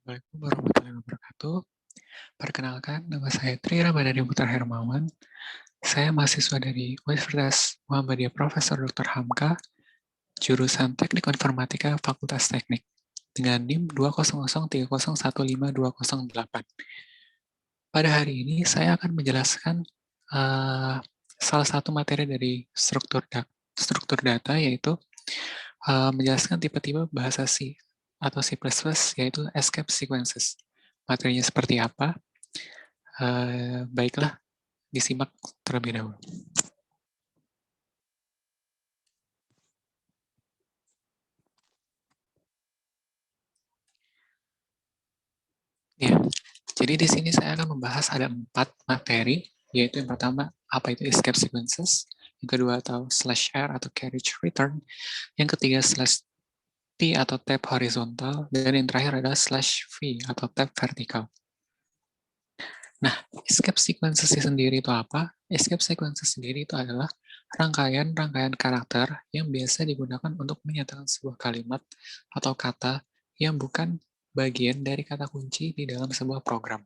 Assalamualaikum warahmatullahi wabarakatuh. Perkenalkan, nama saya Tri Ramadhani Putra Hermawan. Saya mahasiswa dari Universitas Muhammadiyah Profesor Dr. Hamka, jurusan Teknik Informatika Fakultas Teknik, dengan NIM 20030152008. Pada hari ini, saya akan menjelaskan salah satu materi dari struktur data, yaitu menjelaskan tipe-tipe bahasa C atau C++, yaitu escape sequences. Materinya seperti apa? Baiklah, disimak terlebih dahulu. Ya, jadi di sini saya akan membahas ada 4 materi, yaitu yang pertama, apa itu escape sequences, yang kedua atau /r atau carriage return, yang ketiga /t atau tab horizontal, dan yang terakhir adalah /v atau tab vertikal. Nah, escape sequences sendiri itu apa? Escape sequences sendiri itu adalah rangkaian-rangkaian karakter yang biasa digunakan untuk menyatakan sebuah kalimat atau kata yang bukan bagian dari kata kunci di dalam sebuah program.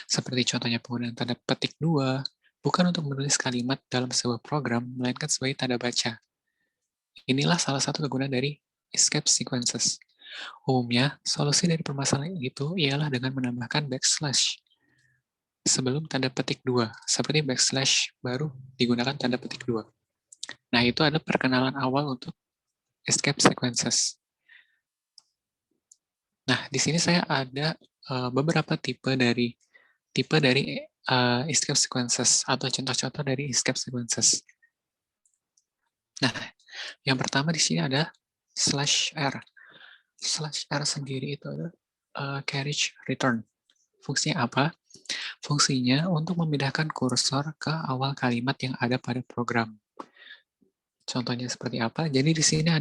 Seperti contohnya penggunaan tanda petik 2, bukan untuk menulis kalimat dalam sebuah program, melainkan sebagai tanda baca. Inilah salah satu kegunaan dari escape sequences. Umumnya, solusi dari permasalahan itu ialah dengan menambahkan backslash sebelum tanda petik 2, seperti backslash baru digunakan tanda petik 2. Nah, itu adalah perkenalan awal untuk escape sequences. Nah, di sini saya ada beberapa tipe dari escape sequences atau contoh-contoh dari escape sequences. Nah, yang pertama di sini ada /r. /r sendiri itu adalah carriage return. Fungsinya apa? Fungsinya untuk memindahkan kursor ke awal kalimat yang ada pada program. Contohnya seperti apa? Jadi di sini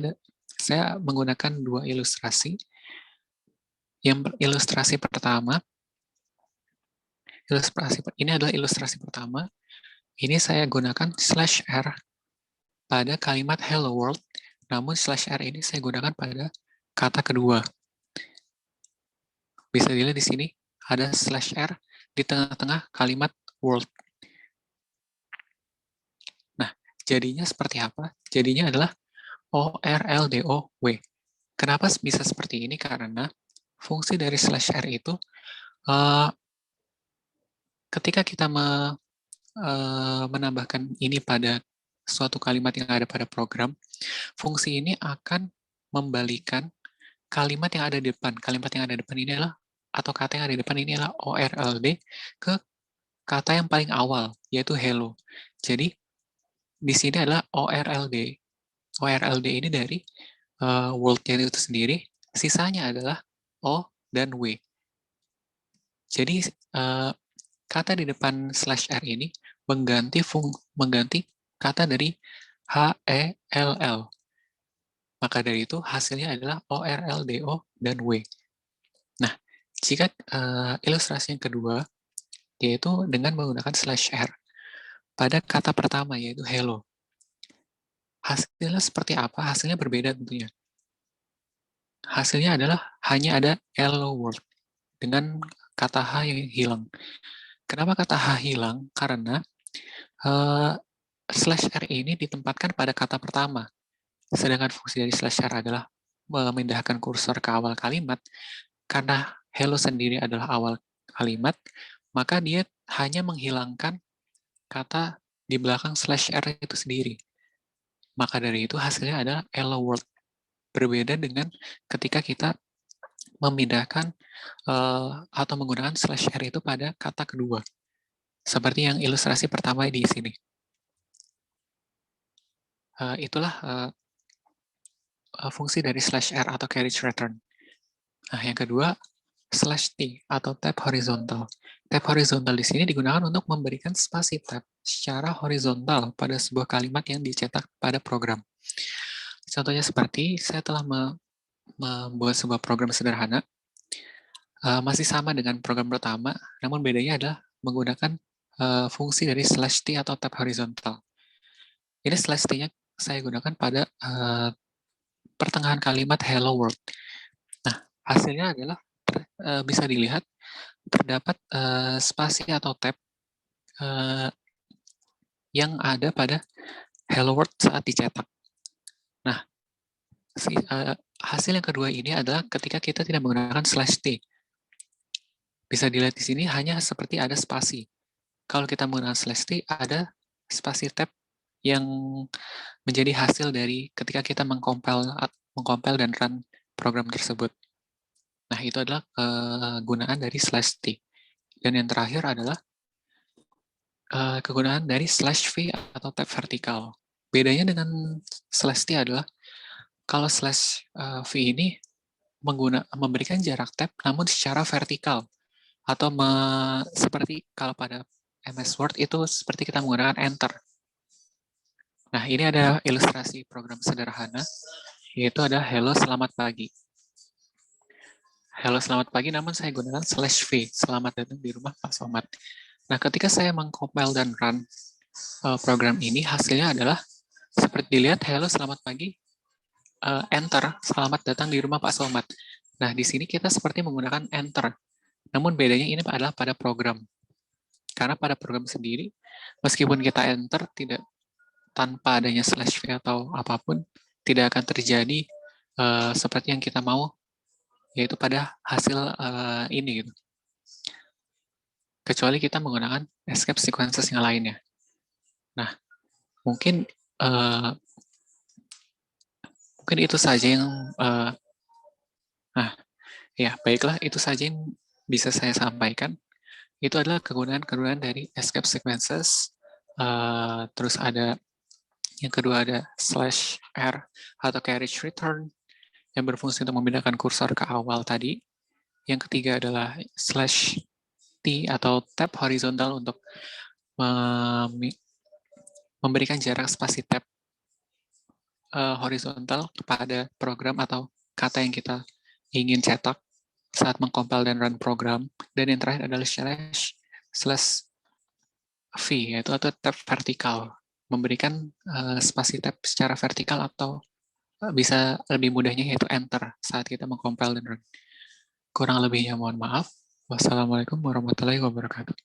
saya menggunakan 2 ilustrasi. Ilustrasi pertama, ini adalah ilustrasi pertama. Ini saya gunakan /r pada kalimat hello world, namun /r ini saya gunakan pada kata kedua. Bisa dilihat di sini ada /r di tengah-tengah kalimat world. Nah, jadinya seperti apa? Jadinya adalah ORLDOW. Kenapa bisa seperti ini? Karena fungsi dari /r itu ketika kita menambahkan ini pada suatu kalimat yang ada pada program, fungsi ini akan membalikan kalimat yang ada di depan. Kalimat yang ada di depan ini adalah, atau kata yang ada di depan ini adalah ORLD ke kata yang paling awal, yaitu hello. Jadi, di sini adalah ORLD. ORLD ini dari world-nya itu sendiri, sisanya adalah O dan W. Jadi, kata di depan /r ini mengganti kata dari HELL. Maka dari itu hasilnya adalah ORLDO dan W. Nah, jika ilustrasi yang kedua, yaitu dengan menggunakan /r pada kata pertama, yaitu hello. Hasilnya seperti apa? Hasilnya berbeda tentunya. Hasilnya adalah hanya ada hello world dengan kata H yang hilang. Kenapa kata H hilang? Karena /r ini ditempatkan pada kata pertama. Sedangkan fungsi dari /r adalah memindahkan kursor ke awal kalimat. Karena hello sendiri adalah awal kalimat, maka dia hanya menghilangkan kata di belakang /r itu sendiri. Maka dari itu hasilnya adalah hello world. Berbeda dengan ketika kita memindahkan atau menggunakan /r itu pada kata kedua. Seperti yang ilustrasi pertama di sini. Itulah fungsi dari /r atau carriage return. Nah, yang kedua, /t atau tab horizontal. Tab horizontal di sini digunakan untuk memberikan spasi tab secara horizontal pada sebuah kalimat yang dicetak pada program. Contohnya seperti, saya telah membuat sebuah program sederhana, masih sama dengan program pertama, namun bedanya adalah menggunakan fungsi dari /t atau tab horizontal. Ini /t-nya saya gunakan pada pertengahan kalimat hello world. Nah, hasilnya adalah bisa dilihat terdapat spasi atau tab yang ada pada Hello World saat dicetak. Nah, hasil yang kedua ini adalah ketika kita tidak menggunakan /t. Bisa dilihat di sini hanya seperti ada spasi. Kalau kita menggunakan /t, ada spasi tab yang menjadi hasil dari ketika kita mengcompile dan run program tersebut. Nah, itu adalah kegunaan dari /t. Dan yang terakhir adalah kegunaan dari /v atau tab vertikal. Bedanya dengan /t adalah kalau /v ini memberikan jarak tab namun secara vertikal, atau seperti kalau pada MS Word itu seperti kita menggunakan Enter. Nah, ini ada ilustrasi program sederhana, yaitu ada Hello Selamat Pagi. Hello Selamat Pagi, namun saya gunakan /v, Selamat Datang di Rumah Pak Somad. Nah, ketika saya mengcompile dan run program ini, hasilnya adalah seperti dilihat, Hello Selamat Pagi, Enter, Selamat Datang di Rumah Pak Somad. Nah, di sini kita seperti menggunakan Enter. Namun bedanya ini adalah pada program. Karena pada program sendiri, meskipun kita Enter, tidak tanpa adanya /v atau apapun, tidak akan terjadi seperti yang kita mau, yaitu pada hasil ini. Gitu. Kecuali kita menggunakan escape sequences yang lainnya. Nah, mungkin itu saja yang baiklah, itu saja yang bisa saya sampaikan. Itu adalah kegunaan-kegunaan dari escape sequences. Terus ada yang kedua ada /r atau carriage return yang berfungsi untuk memindahkan kursor ke awal tadi. Yang ketiga adalah /t atau tab horizontal untuk memberikan jarak spasi tab horizontal kepada program atau kata yang kita ingin cetak saat mengcompile dan run program. Dan yang terakhir adalah /v, yaitu tab vertikal, memberikan spasi tab secara vertikal atau bisa lebih mudahnya yaitu enter saat kita mengcompile dan run. Kurang lebihnya mohon maaf. Wassalamualaikum warahmatullahi wabarakatuh.